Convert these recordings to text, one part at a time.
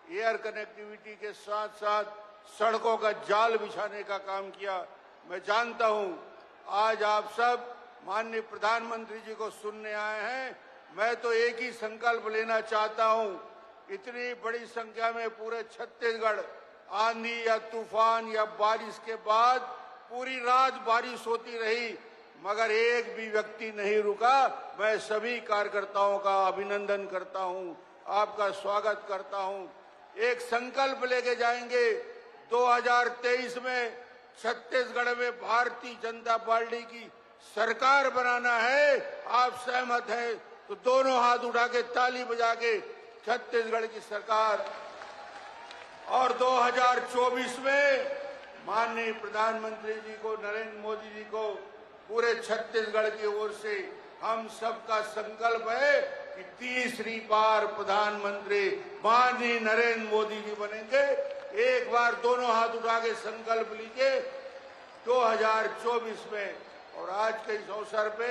Air connectivity के साथ साथ सड़कों का जाल बिछाने का काम किया। मैं जानता हूं आज आप सब माननीय प्रधानमंत्री जी को सुनने आए हैं। मैं तो एक ही संकल्प लेना चाहता हूं, इतनी बड़ी संख्या में पूरे छत्तीसगढ़ आंधी या तूफान या बारिश के बाद पूरी रात बारिश होती रही मगर एक भी व्यक्ति नहीं रुका। मैं सभी कार्यकर्ताओं का अभिनंदन करता हूं, आपका स्वागत करता हूं। एक संकल्प लेके जाएंगे 2023 में छत्तीसगढ़ में भारतीय जनता पार्टी की सरकार बनाना है। आप सहमत हैं तो दोनों हाथ उठा के ताली बजा के छत्तीसगढ़ की सरकार। और 2024 में माननीय प्रधानमंत्री जी को, नरेंद्र मोदी जी को, पूरे छत्तीसगढ़ की ओर से हम सबका संकल्प है कि तीसरी बार प्रधानमंत्री माननीय नरेंद्र मोदी जी बनेंगे। एक बार दोनों हाथ उठा के संकल्प लीजिए 2024 में। और आज के इस अवसर पे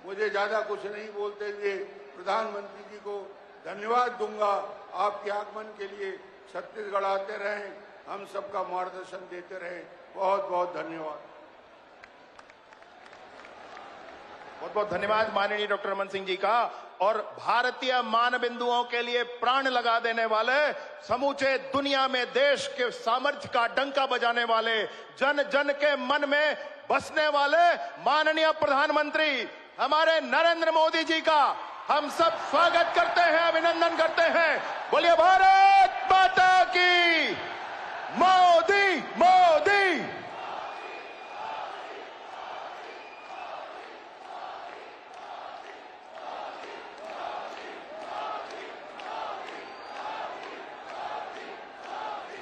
मुझे ज्यादा कुछ नहीं बोलते हुए प्रधानमंत्री जी को धन्यवाद दूंगा। आपके आगमन के लिए छत्तीसगढ़ आते रहें, हम सबका मार्गदर्शन देते रहें। बहुत बहुत धन्यवाद। बहुत बहुत धन्यवाद माननीय डॉक्टर रमन सिंह जी का। और भारतीय मानबिंदुओं के लिए प्राण लगा देने वाले, समूचे दुनिया में देश के सामर्थ्य का डंका बजाने वाले, जन जन के मन में बसने वाले माननीय प्रधानमंत्री हमारे नरेंद्र मोदी जी का हम सब स्वागत करते हैं, अभिनंदन करते हैं। बोलिए भारत माता की। मोदी मोदी।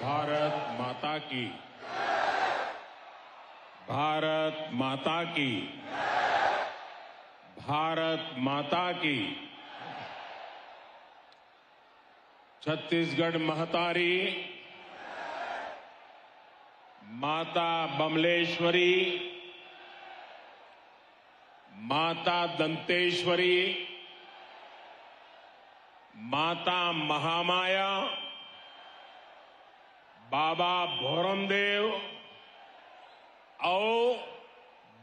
भारत माता की। भारत माता की। भारत माता की। छत्तीसगढ़ महतारी माता बमलेश्वरी, माता दंतेश्वरी, माता महामाया, बाबा भोरमदेव और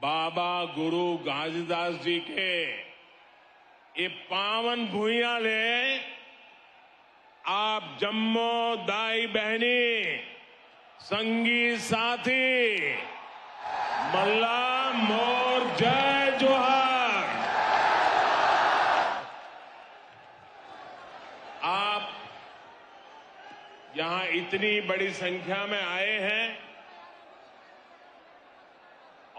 बाबा गुरु घासीदास जी के ये पावन भूइयां ले आप जम्मो दाई बहनी, संगी साथी, मल्ला मोर जय जोहार। आप यहां इतनी बड़ी संख्या में आए हैं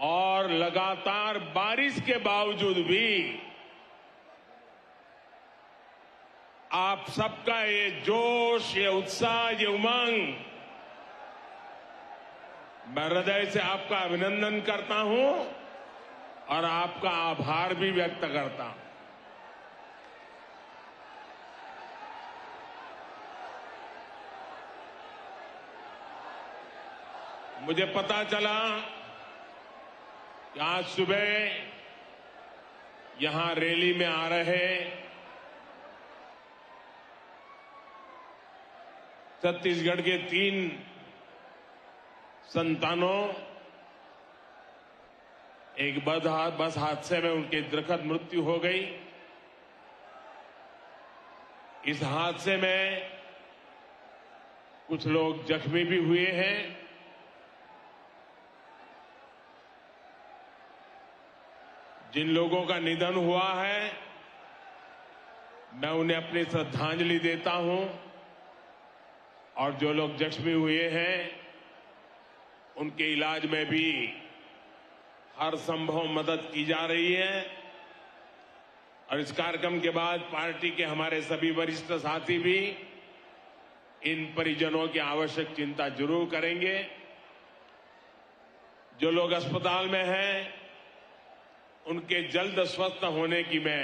और लगातार बारिश के बावजूद भी आप सबका ये जोश, ये उत्साह, ये उमंग, मैं हृदय से आपका अभिनंदन करता हूं और आपका आभार भी व्यक्त करता हूं। मुझे पता चला कि आज सुबह यहां रैली में आ रहे छत्तीसगढ़ के 3 संतानों, एक बस हादसे में उनकी दुखद मृत्यु हो गई। इस हादसे में कुछ लोग जख्मी भी हुए हैं। जिन लोगों का निधन हुआ है मैं उन्हें अपनी श्रद्धांजलि देता हूं और जो लोग जख्मी हुए हैं उनके इलाज में भी हर संभव मदद की जा रही है। और इस कार्यक्रम के बाद पार्टी के हमारे सभी वरिष्ठ साथी भी इन परिजनों की आवश्यक चिंता जरूर करेंगे। जो लोग अस्पताल में हैं उनके जल्द स्वस्थ होने की मैं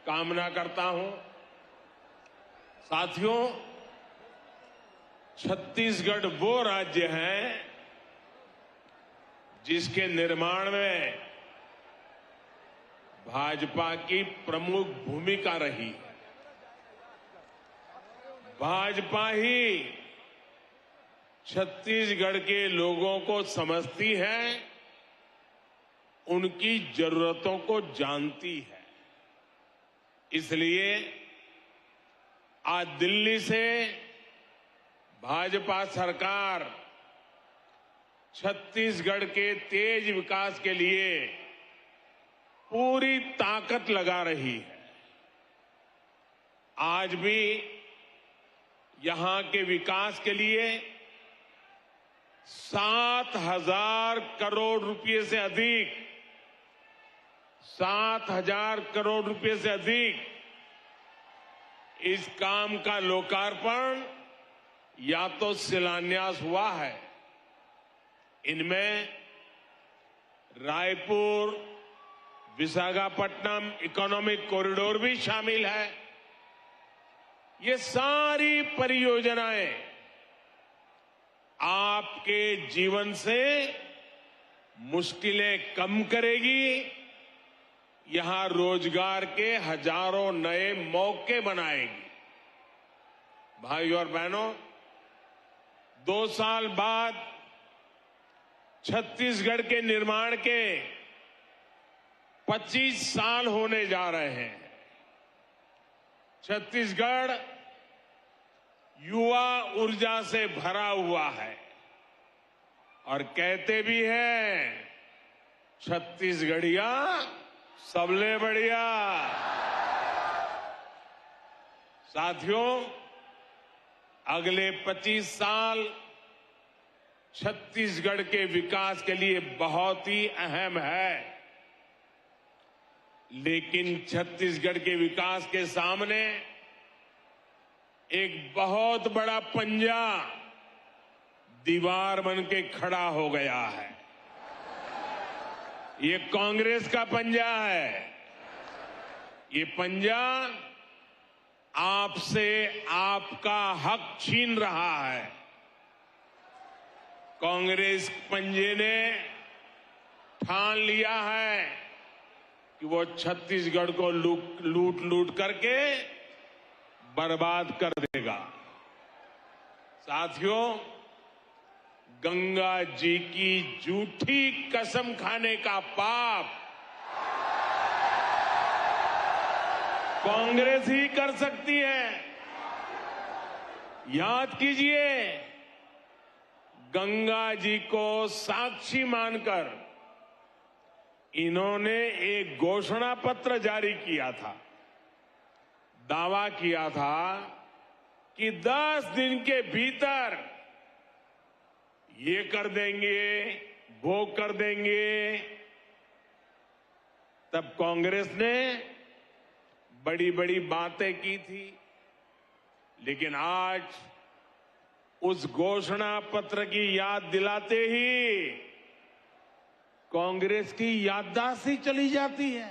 कामना करता हूं। साथियों, छत्तीसगढ़ वो राज्य है जिसके निर्माण में भाजपा की प्रमुख भूमिका रही। भाजपा ही छत्तीसगढ़ के लोगों को समझती है, उनकी जरूरतों को जानती है। इसलिए आज दिल्ली से भाजपा सरकार छत्तीसगढ़ के तेज विकास के लिए पूरी ताकत लगा रही है। आज भी यहां के विकास के लिए 7,000 करोड़ रुपए से अधिक 7,000 करोड़ रुपए से अधिक इस काम का लोकार्पण या तो शिलान्यास हुआ है। इनमें रायपुर विशाखापट्टनम इकोनॉमिक कॉरिडोर भी शामिल है। ये सारी परियोजनाएं आपके जीवन से मुश्किलें कम करेगी, यहां रोजगार के हजारों नए मौके बनाएगी। भाइयों और बहनों, 2 साल बाद छत्तीसगढ़ के निर्माण के 25 साल होने जा रहे हैं। छत्तीसगढ़ युवा ऊर्जा से भरा हुआ है और कहते भी हैं, छत्तीसगढ़िया सबले बढ़िया। साथियों, अगले 25 साल छत्तीसगढ़ के विकास के लिए बहुत ही अहम है। लेकिन छत्तीसगढ़ के विकास के सामने एक बहुत बड़ा पंजा दीवार बन के खड़ा हो गया है। ये कांग्रेस का पंजा है। ये पंजा आपसे आपका हक छीन रहा है। कांग्रेस पंजे ने ठान लिया है कि वो छत्तीसगढ़ को लूट लूट करके बर्बाद कर देगा। साथियों, गंगा जी की झूठी कसम खाने का पाप कांग्रेस ही कर सकती है। याद कीजिए, गंगा जी को साक्षी मानकर इन्होंने एक घोषणा पत्र जारी किया था। दावा किया था कि 10 दिन के भीतर ये कर देंगे, वो कर देंगे। तब कांग्रेस ने बड़ी बड़ी बातें की थी, लेकिन आज उस घोषणा पत्र की याद दिलाते ही कांग्रेस की याददाश्त ही चली जाती है।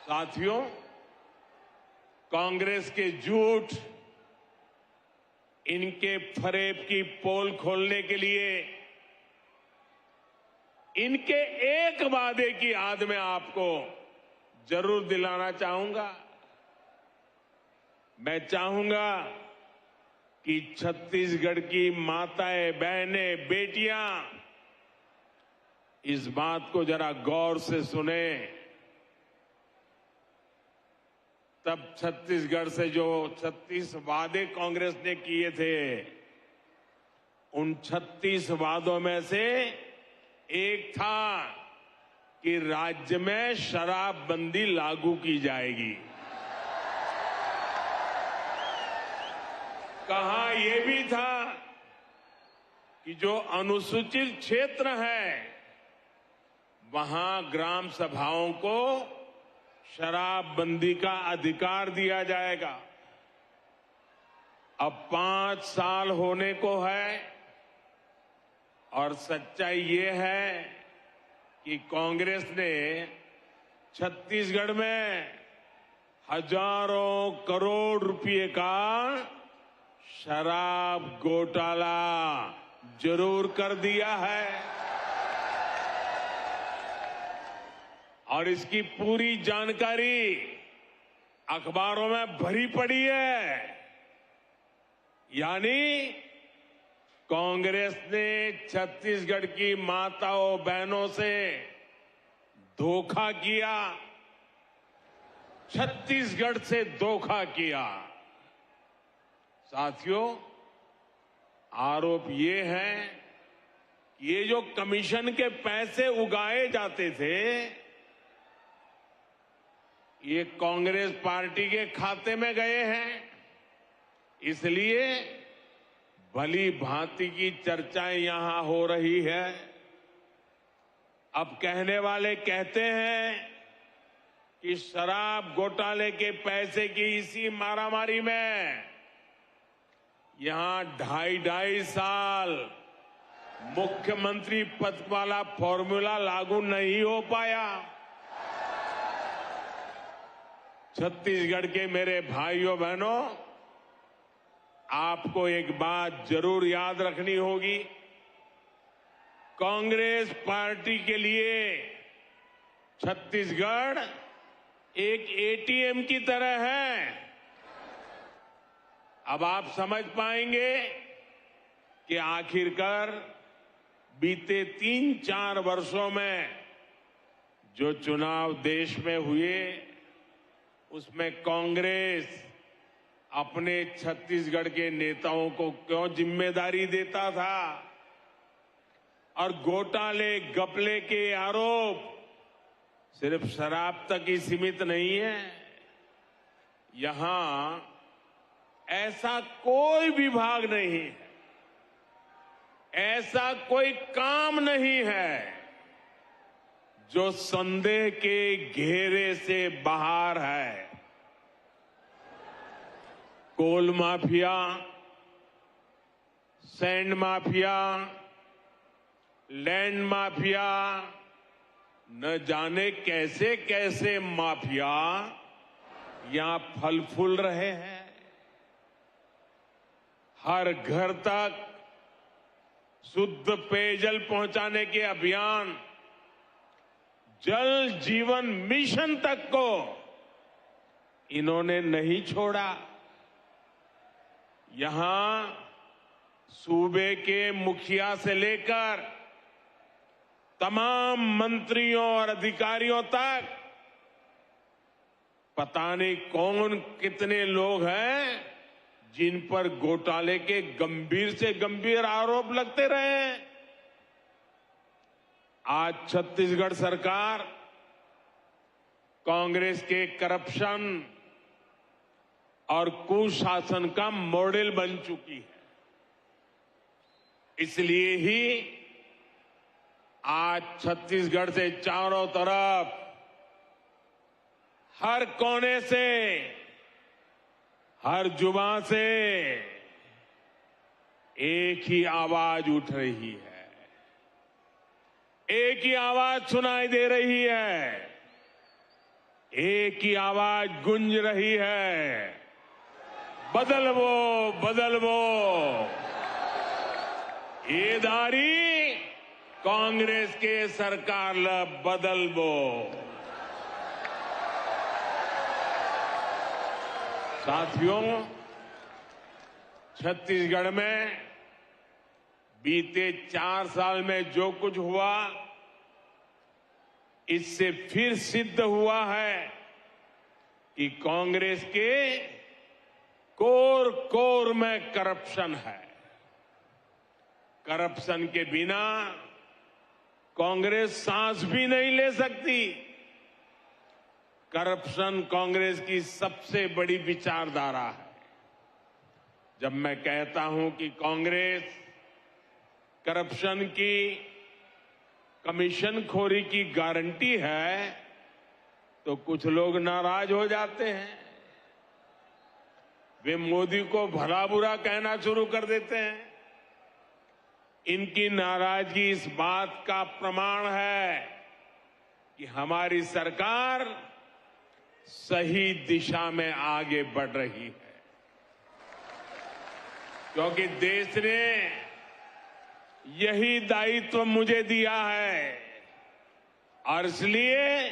साथियों, कांग्रेस के झूठ, इनके फरेब की पोल खोलने के लिए इनके एक वादे की याद में आपको जरूर दिलाना चाहूंगा। मैं चाहूंगा कि छत्तीसगढ़ की माताएं, बहनें, बेटियां इस बात को जरा गौर से सुने। तब छत्तीसगढ़ से जो 36 वादे कांग्रेस ने किए थे, उन 36 वादों में से एक था कि राज्य में शराबबंदी लागू की जाएगी। कहा यह भी था कि जो अनुसूचित क्षेत्र है, वहां ग्राम सभाओं को शराबबंदी का अधिकार दिया जाएगा। अब 5 साल होने को है और सच्चाई ये है कि कांग्रेस ने छत्तीसगढ़ में हजारों करोड़ रुपए का शराब घोटाला जरूर कर दिया है और इसकी पूरी जानकारी अखबारों में भरी पड़ी है। यानी कांग्रेस ने छत्तीसगढ़ की माताओं बहनों से धोखा किया, छत्तीसगढ़ से धोखा किया। साथियों, आरोप ये है कि ये जो कमीशन के पैसे उगाए जाते थे, ये कांग्रेस पार्टी के खाते में गए हैं। इसलिए भली भांति की चर्चाएं यहां हो रही है। अब कहने वाले कहते हैं कि शराब घोटाले के पैसे की इसी मारामारी में यहां 2.5 साल मुख्यमंत्री पद वाला फॉर्मूला लागू नहीं हो पाया। छत्तीसगढ़ के मेरे भाइयों बहनों, आपको एक बात जरूर याद रखनी होगी। कांग्रेस पार्टी के लिए छत्तीसगढ़ एक एटीएम की तरह है। अब आप समझ पाएंगे कि आखिरकार बीते 3-4 वर्षों में जो चुनाव देश में हुए, उसमें कांग्रेस अपने छत्तीसगढ़ के नेताओं को क्यों जिम्मेदारी देता था, और घोटाले घपले के आरोप सिर्फ शराब तक ही सीमित नहीं है। यहां ऐसा कोई विभाग नहीं है, ऐसा कोई काम नहीं है जो संदेह के घेरे से बाहर है। Coal mafia, sand mafia, land mafia, न जाने कैसे कैसे माफिया यहां फल फूल रहे हैं। हर घर तक शुद्ध पेयजल पहुंचाने के अभियान, जल जीवन मिशन तक को इन्होंने नहीं छोड़ा। यहां सूबे के मुखिया से लेकर तमाम मंत्रियों और अधिकारियों तक पता नहीं कौन कितने लोग हैं जिन पर घोटाले के गंभीर से गंभीर आरोप लगते रहे। आज छत्तीसगढ़ सरकार कांग्रेस के करप्शन और कुशासन का मॉडल बन चुकी है। इसलिए ही आज छत्तीसगढ़ से चारों तरफ, हर कोने से, हर जुबान से एक ही आवाज उठ रही है, एक ही आवाज सुनाई दे रही है, एक ही आवाज गूंज रही है, बदलवो बदलवो। ये दारी कांग्रेस के सरकार ल बदलवो। साथियों, छत्तीसगढ़ में बीते 4 साल में जो कुछ हुआ, इससे फिर सिद्ध हुआ है कि कांग्रेस के कोर कोर में करप्शन है। करप्शन के बिना कांग्रेस सांस भी नहीं ले सकती। करप्शन कांग्रेस की सबसे बड़ी विचारधारा है। जब मैं कहता हूं कि कांग्रेस करप्शन की, कमीशन खोरी की गारंटी है, तो कुछ लोग नाराज हो जाते हैं। वे मोदी को भला बुरा कहना शुरू कर देते हैं। इनकी नाराजगी इस बात का प्रमाण है कि हमारी सरकार सही दिशा में आगे बढ़ रही है, क्योंकि देश ने यही दायित्व मुझे दिया है, और इसलिए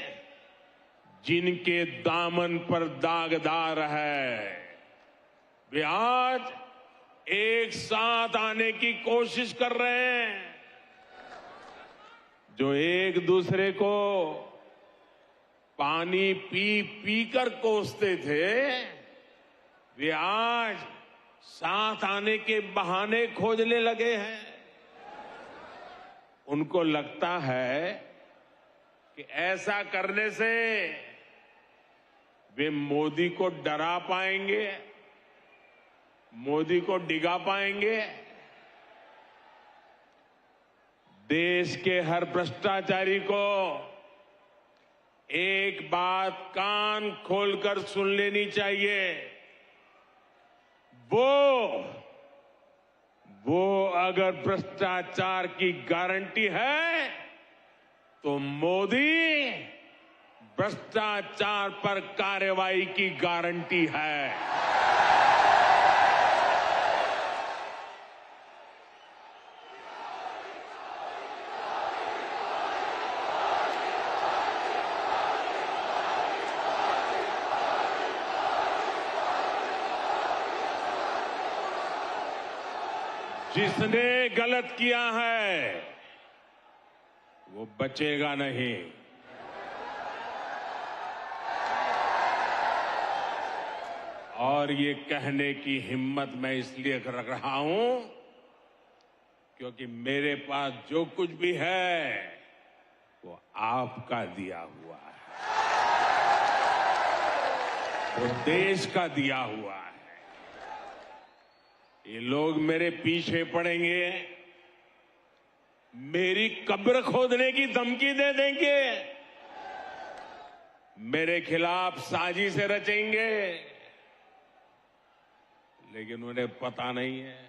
जिनके दामन पर दागदार है, वे आज एक साथ आने की कोशिश कर रहे हैं। जो एक दूसरे को पानी पी पी कर कोसते थे, वे आज साथ आने के बहाने खोजने लगे हैं। उनको लगता है कि ऐसा करने से वे मोदी को डरा पाएंगे, मोदी को डिगा पाएंगे। देश के हर भ्रष्टाचारी को एक बात कान खोलकर सुन लेनी चाहिए। वो अगर भ्रष्टाचार की गारंटी है तो मोदी भ्रष्टाचार पर कार्रवाई की गारंटी है। जिसने गलत किया है वो बचेगा नहीं। और ये कहने की हिम्मत मैं इसलिए रख रहा हूं क्योंकि मेरे पास जो कुछ भी है वो आपका दिया हुआ है, वो देश का दिया हुआ है। ये लोग मेरे पीछे पड़ेंगे, मेरी कब्र खोदने की धमकी दे देंगे, मेरे खिलाफ साजिश रचेंगे, लेकिन उन्हें पता नहीं है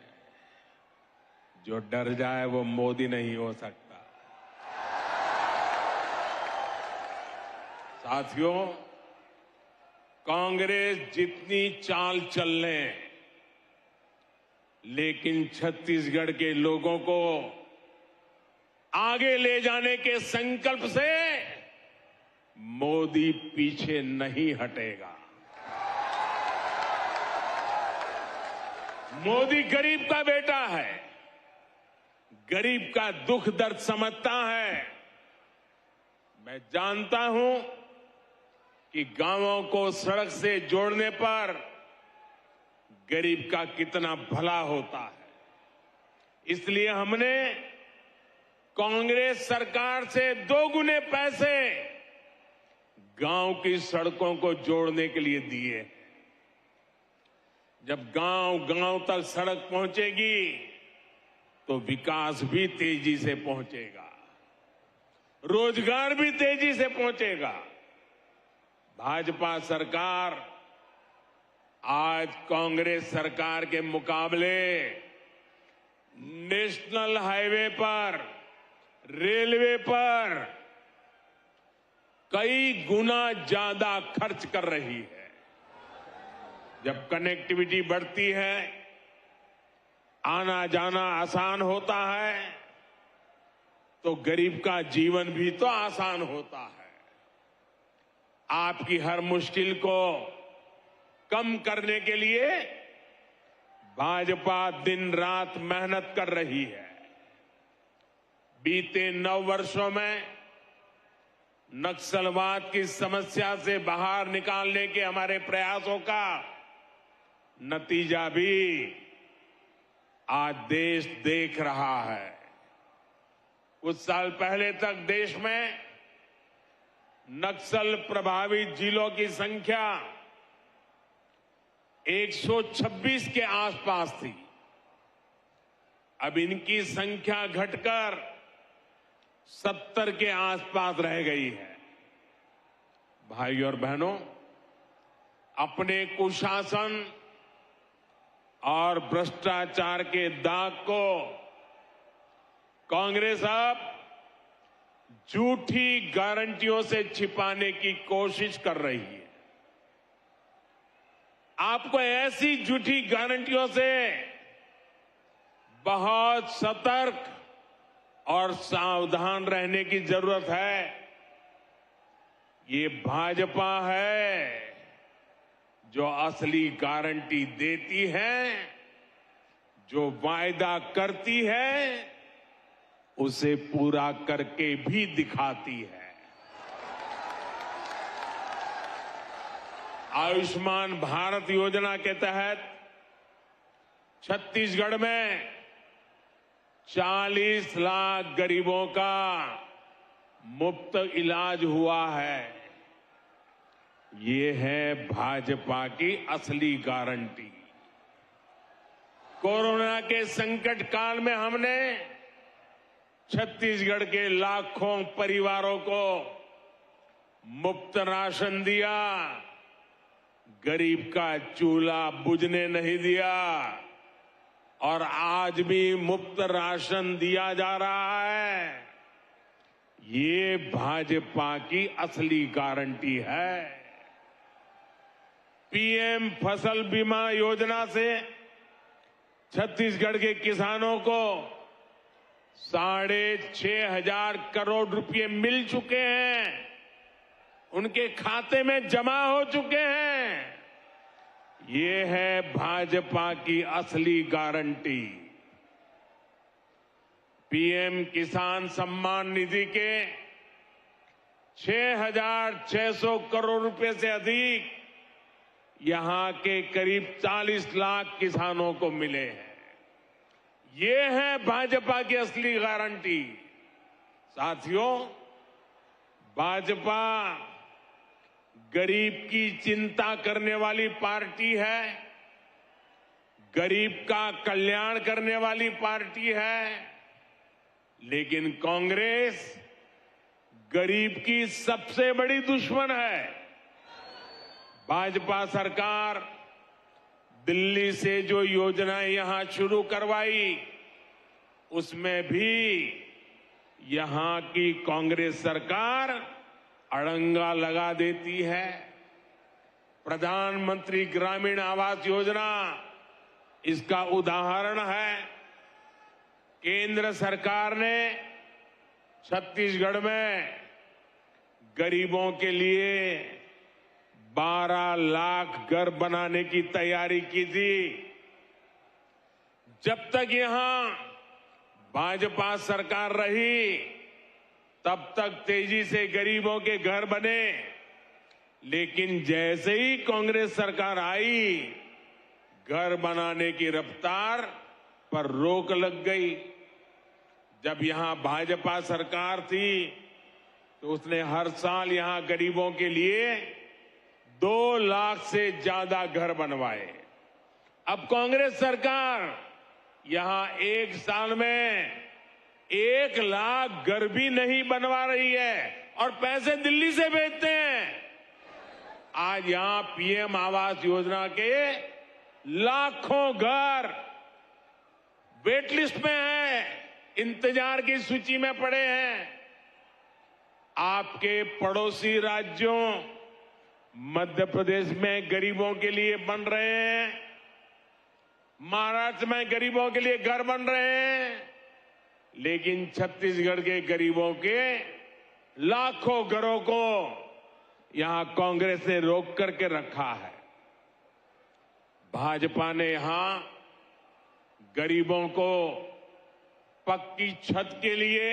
जो डर जाए वो मोदी नहीं हो सकता। साथियों, कांग्रेस जितनी चाल चल ले, लेकिन छत्तीसगढ़ के लोगों को आगे ले जाने के संकल्प से मोदी पीछे नहीं हटेगा। मोदी गरीब का बेटा है, गरीब का दुख दर्द समझता है। मैं जानता हूं कि गांवों को सड़क से जोड़ने पर गरीब का कितना भला होता है। इसलिए हमने कांग्रेस सरकार से 2 गुने पैसे गांव की सड़कों को जोड़ने के लिए दिए। जब गांव तक सड़क पहुंचेगी तो विकास भी तेजी से पहुंचेगा, रोजगार भी तेजी से पहुंचेगा। भाजपा सरकार आज कांग्रेस सरकार के मुकाबले नेशनल हाईवे पर, रेलवे पर कई गुना ज्यादा खर्च कर रही है। जब कनेक्टिविटी बढ़ती है, आना जाना आसान होता है, तो गरीब का जीवन भी तो आसान होता है। आपकी हर मुश्किल को कम करने के लिए भाजपा दिन रात मेहनत कर रही है। बीते 9 वर्षों में नक्सलवाद की समस्या से बाहर निकालने के हमारे प्रयासों का नतीजा भी आज देश देख रहा है। कुछ साल पहले तक देश में नक्सल प्रभावित जिलों की संख्या 126 के आसपास थी। अब इनकी संख्या घटकर 70 के आसपास रह गई है। भाई और बहनों, अपने कुशासन और भ्रष्टाचार के दाग को कांग्रेस अब झूठी गारंटियों से छिपाने की कोशिश कर रही है। आपको ऐसी झूठी गारंटियों से बहुत सतर्क और सावधान रहने की जरूरत है। ये भाजपा है जो असली गारंटी देती है, जो वायदा करती है उसे पूरा करके भी दिखाती है। आयुष्मान भारत योजना के तहत छत्तीसगढ़ में 40 लाख गरीबों का मुफ्त इलाज हुआ है। ये है भाजपा की असली गारंटी। कोरोना के संकट काल में हमने छत्तीसगढ़ के लाखों परिवारों को मुफ्त राशन दिया, गरीब का चूल्हा बुझने नहीं दिया और आज भी मुफ्त राशन दिया जा रहा है। ये भाजपा की असली गारंटी है। पीएम फसल बीमा योजना से छत्तीसगढ़ के किसानों को 6,500 करोड़ रुपए मिल चुके हैं, उनके खाते में जमा हो चुके हैं। ये है भाजपा की असली गारंटी। पीएम किसान सम्मान निधि के 6,600 करोड़ रुपए से अधिक यहां के करीब 40 लाख किसानों को मिले हैं। ये है भाजपा की असली गारंटी। साथियों, भाजपा गरीब की चिंता करने वाली पार्टी है, गरीब का कल्याण करने वाली पार्टी है, लेकिन कांग्रेस गरीब की सबसे बड़ी दुश्मन है। भाजपा सरकार दिल्ली से जो योजनाएं यहां शुरू करवाई, उसमें भी यहां की कांग्रेस सरकार अड़ंगा लगा देती है। प्रधानमंत्री ग्रामीण आवास योजना इसका उदाहरण है। केंद्र सरकार ने छत्तीसगढ़ में गरीबों के लिए 12 लाख घर बनाने की तैयारी की थी। जब तक यहां भाजपा सरकार रही, तब तक तेजी से गरीबों के घर बने, लेकिन जैसे ही कांग्रेस सरकार आई, घर बनाने की रफ्तार पर रोक लग गई। जब यहां भाजपा सरकार थी तो उसने हर साल यहां गरीबों के लिए 2 लाख से ज्यादा घर बनवाए। अब कांग्रेस सरकार यहां एक साल में 1 लाख घर भी नहीं बनवा रही है और पैसे दिल्ली से भेजते हैं। आज यहां पीएम आवास योजना के लाखों घर वेटलिस्ट में हैं, इंतजार की सूची में पड़े हैं। आपके पड़ोसी राज्यों मध्य प्रदेश में गरीबों के लिए बन रहे हैं, महाराष्ट्र में गरीबों के लिए घर बन रहे हैं, लेकिन छत्तीसगढ़ के गरीबों के लाखों घरों को यहां कांग्रेस ने रोक करके रखा है। भाजपा ने यहां गरीबों को पक्की छत के लिए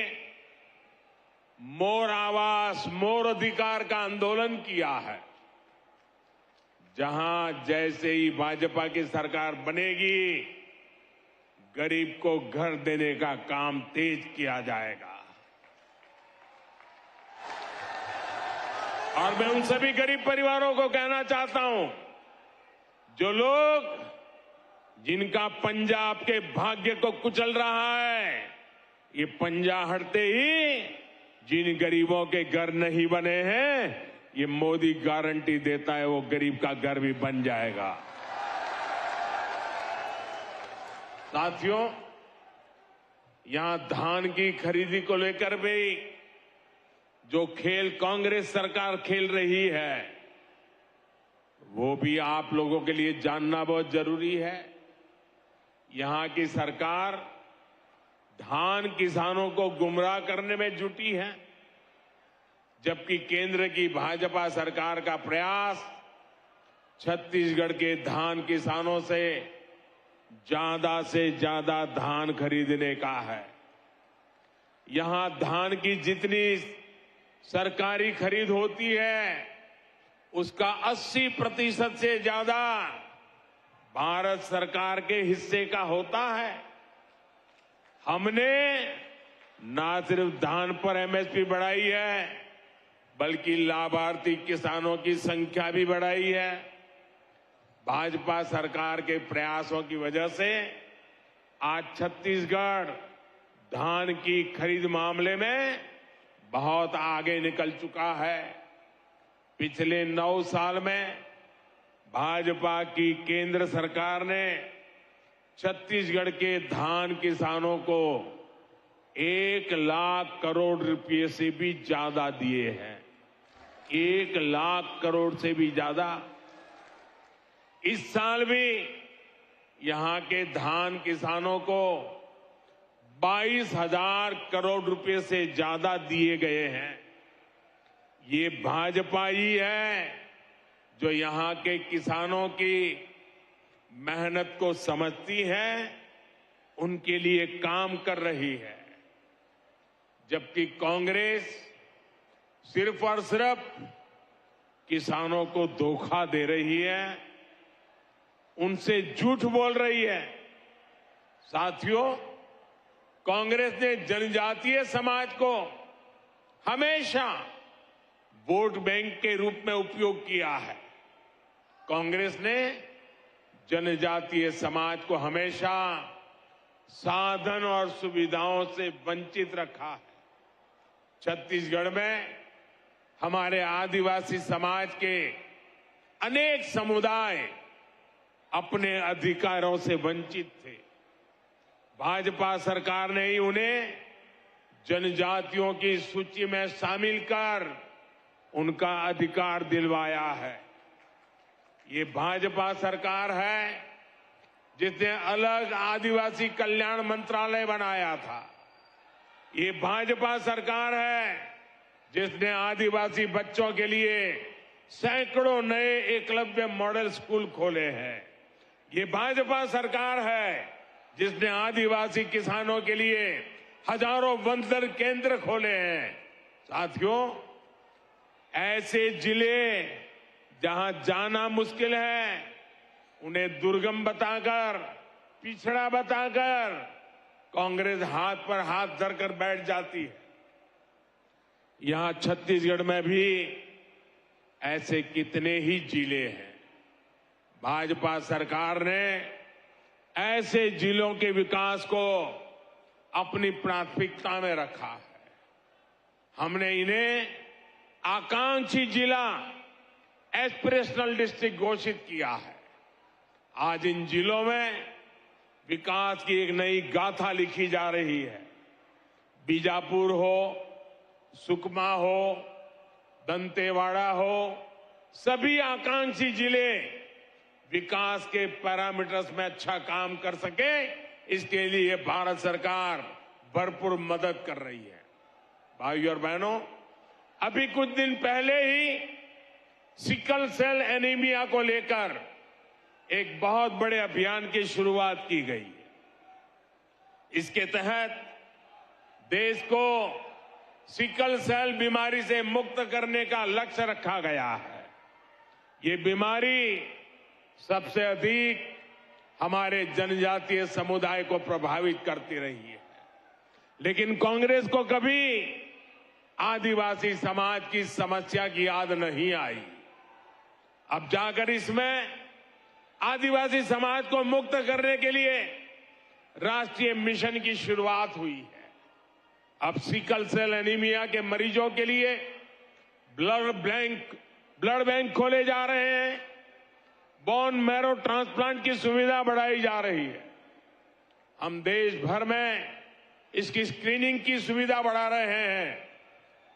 मोर आवास मोर अधिकार का आंदोलन किया है। जहां जैसे ही भाजपा की सरकार बनेगी, गरीब को घर देने का काम तेज किया जाएगा। और मैं उन सभी गरीब परिवारों को कहना चाहता हूं, जो लोग जिनका पंजा आपके भाग्य को कुचल रहा है, ये पंजा हटते ही जिन गरीबों के घर नहीं बने हैं, ये मोदी गारंटी देता है वो गरीब का घर भी बन जाएगा। साथियों, यहां धान की खरीदी को लेकर भी जो खेल कांग्रेस सरकार खेल रही है, वो भी आप लोगों के लिए जानना बहुत जरूरी है। यहां की सरकार धान किसानों को गुमराह करने में जुटी है। जबकि केंद्र की भाजपा सरकार का प्रयास छत्तीसगढ़ के धान किसानों से ज्यादा धान खरीदने का है। यहां धान की जितनी सरकारी खरीद होती है उसका 80% से ज्यादा भारत सरकार के हिस्से का होता है। हमने ना सिर्फ धान पर एमएसपी बढ़ाई है बल्कि लाभार्थी किसानों की संख्या भी बढ़ाई है। भाजपा सरकार के प्रयासों की वजह से आज छत्तीसगढ़ धान की खरीद मामले में बहुत आगे निकल चुका है। पिछले 9 साल में भाजपा की केंद्र सरकार ने छत्तीसगढ़ के धान किसानों को 1 लाख करोड़ रुपए से भी ज्यादा दिए हैं। 1 लाख करोड़ से भी ज्यादा। इस साल भी यहां के धान किसानों को 22,000 करोड़ रुपए से ज्यादा दिए गए हैं। ये भाजपा ही है जो यहां के किसानों की मेहनत को समझती है, उनके लिए काम कर रही है। जबकि कांग्रेस सिर्फ और सिर्फ किसानों को धोखा दे रही है, उनसे झूठ बोल रही है। साथियों, कांग्रेस ने जनजातीय समाज को हमेशा वोट बैंक के रूप में उपयोग किया है। कांग्रेस ने जनजातीय समाज को हमेशा साधन और सुविधाओं से वंचित रखा है। छत्तीसगढ़ में हमारे आदिवासी समाज के अनेक समुदाय अपने अधिकारों से वंचित थे। भाजपा सरकार ने ही उन्हें जनजातियों की सूची में शामिल कर उनका अधिकार दिलवाया है। ये भाजपा सरकार है जिसने अलग आदिवासी कल्याण मंत्रालय बनाया था। ये भाजपा सरकार है जिसने आदिवासी बच्चों के लिए सैकड़ों नए एकलव्य मॉडल स्कूल खोले हैं। ये भाजपा सरकार है जिसने आदिवासी किसानों के लिए हजारों वंदन केंद्र खोले हैं। साथियों, ऐसे जिले जहां जाना मुश्किल है उन्हें दुर्गम बताकर, पिछड़ा बताकर कांग्रेस हाथ पर हाथ धरकर बैठ जाती है। यहां छत्तीसगढ़ में भी ऐसे कितने ही जिले हैं। भाजपा सरकार ने ऐसे जिलों के विकास को अपनी प्राथमिकता में रखा है। हमने इन्हें आकांक्षी जिला, एस्पिरेशनल डिस्ट्रिक्ट घोषित किया है। आज इन जिलों में विकास की एक नई गाथा लिखी जा रही है। बीजापुर हो, सुकमा हो, दंतेवाड़ा हो, सभी आकांक्षी जिले विकास के पैरामीटर्स में अच्छा काम कर सके, इसके लिए भारत सरकार भरपूर मदद कर रही है। भाइयों और बहनों, अभी कुछ दिन पहले ही सिकल सेल एनीमिया को लेकर एक बहुत बड़े अभियान की शुरुआत की गई है। इसके तहत देश को सिकल सेल बीमारी से मुक्त करने का लक्ष्य रखा गया है। ये बीमारी सबसे अधिक हमारे जनजातीय समुदाय को प्रभावित करती रही है, लेकिन कांग्रेस को कभी आदिवासी समाज की समस्या की याद नहीं आई। अब जाकर इसमें आदिवासी समाज को मुक्त करने के लिए राष्ट्रीय मिशन की शुरुआत हुई है। अब सिकल सेल एनीमिया के मरीजों के लिए ब्लड बैंक खोले जा रहे हैं। बोन मैरो ट्रांसप्लांट की सुविधा बढ़ाई जा रही है। हम देश भर में इसकी स्क्रीनिंग की सुविधा बढ़ा रहे हैं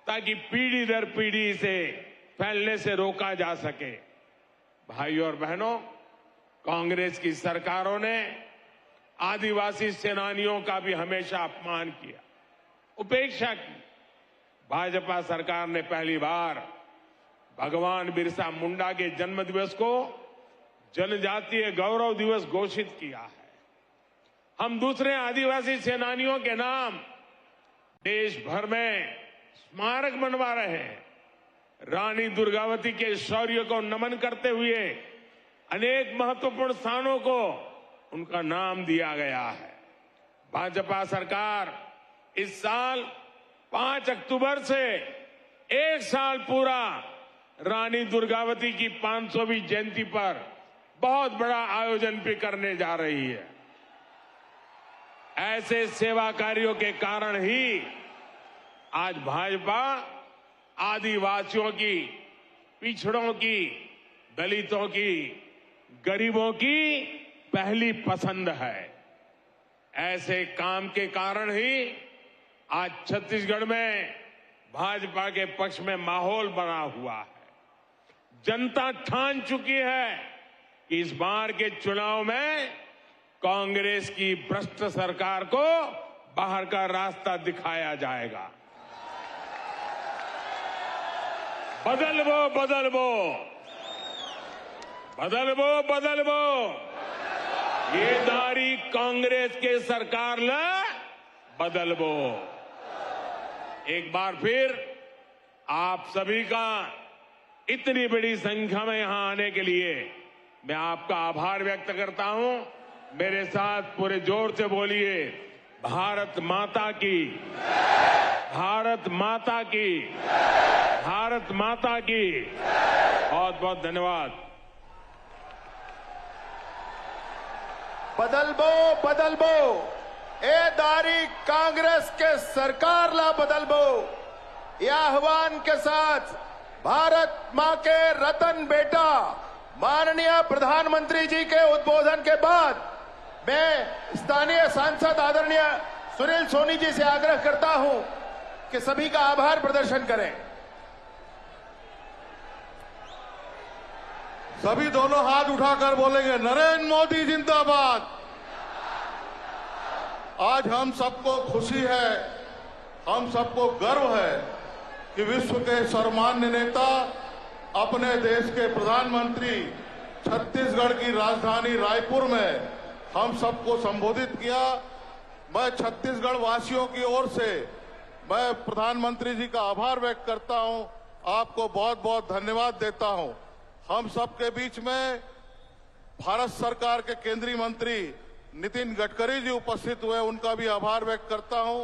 ताकि पीढ़ी दर पीढ़ी इसे फैलने से रोका जा सके। भाइयों और बहनों, कांग्रेस की सरकारों ने आदिवासी सेनानियों का भी हमेशा अपमान किया, उपेक्षा की। भाजपा सरकार ने पहली बार भगवान बिरसा मुंडा के जन्म दिवस को जनजातीय गौरव दिवस घोषित किया है। हम दूसरे आदिवासी सेनानियों के नाम देश भर में स्मारक बनवा रहे हैं। रानी दुर्गावती के शौर्य को नमन करते हुए अनेक महत्वपूर्ण स्थानों को उनका नाम दिया गया है। भाजपा सरकार इस साल 5 अक्टूबर से एक साल पूरा रानी दुर्गावती की 500वीं जयंती पर बहुत बड़ा आयोजन भी करने जा रही है। ऐसे सेवा कार्यों के कारण ही आज भाजपा आदिवासियों की, पिछड़ों की, दलितों की, गरीबों की पहली पसंद है। ऐसे काम के कारण ही आज छत्तीसगढ़ में भाजपा के पक्ष में माहौल बना हुआ है। जनता ठान चुकी है कि इस बार के चुनाव में कांग्रेस की भ्रष्ट सरकार को बाहर का रास्ता दिखाया जाएगा। बदलबो बदलबो बदलबो बदलबो ये दारी कांग्रेस के सरकार ला बदलबो। एक बार फिर आप सभी का इतनी बड़ी संख्या में यहां आने के लिए मैं आपका आभार व्यक्त करता हूं। मेरे साथ पूरे जोर से बोलिए, भारत माता की, भारत माता की, भारत माता की। बहुत बहुत धन्यवाद। बदलबो बदलबो ए दारी कांग्रेस के सरकार ला बदलबो, यह आह्वान के साथ भारत मां के रतन बेटा माननीय प्रधानमंत्री जी के उद्बोधन के बाद मैं स्थानीय सांसद आदरणीय सुनील सोनी जी से आग्रह करता हूं कि सभी का आभार प्रदर्शन करें। सभी दोनों हाथ उठाकर बोलेंगे, नरेंद्र मोदी जिंदाबाद। आज हम सबको खुशी है, हम सबको गर्व है कि विश्व के सर्वमान्य नेता अपने देश के प्रधानमंत्री छत्तीसगढ़ की राजधानी रायपुर में हम सबको संबोधित किया। मैं छत्तीसगढ़ वासियों की ओर से मैं प्रधानमंत्री जी का आभार व्यक्त करता हूं, आपको बहुत बहुत धन्यवाद देता हूं। हम सबके बीच में भारत सरकार के केंद्रीय मंत्री नितिन गडकरी जी उपस्थित हुए, उनका भी आभार व्यक्त करता हूं।